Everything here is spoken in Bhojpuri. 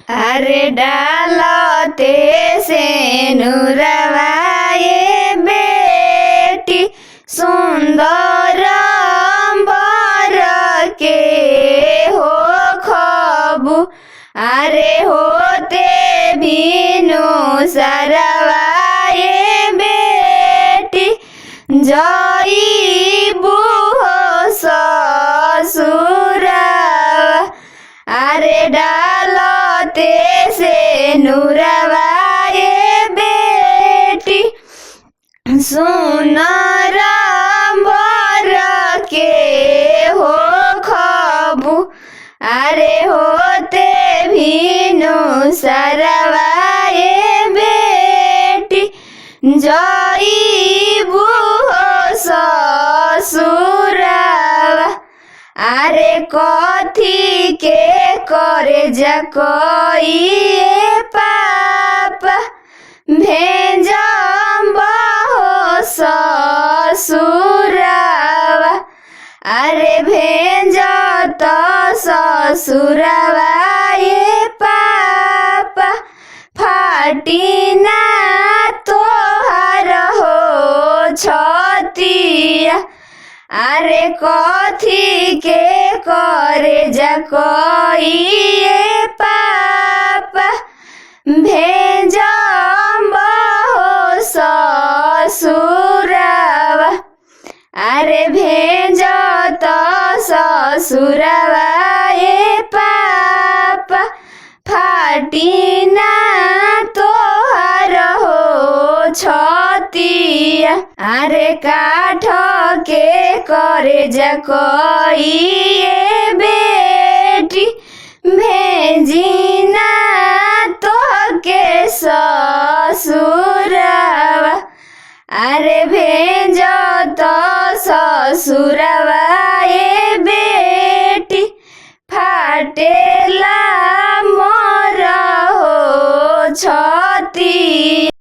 अरे डालते से नुरवाए बेटी सुंदर बर के हो खबु। अरे होते भीनु सरवाए बेटी जईबू हो ससुरवा। अरे डालते से नुरवाए बेटी सुनर बर के हो खबु। अरे होते भीनु सरवाए बेटी जईबू हो ससुरवा। अरे कथी के करे जकोइए पापा भेजब हो ससुरवा। अरे भेज तो ससुरवा ये पापा फाटी ना तोहर हो छतिया। अरे कथी के करे जकोइए पापा भेजब हो ससुरवा। अरे भेज तो ससुरवा ये पापा फाटी ना तोहर हो छतिया। अरे काठ के करे जकोइए बेटी भेजिना तोहके ससुरवा। अरे भेज तो ससुरवा ये बेटी फाटेला मोर हो छतिया।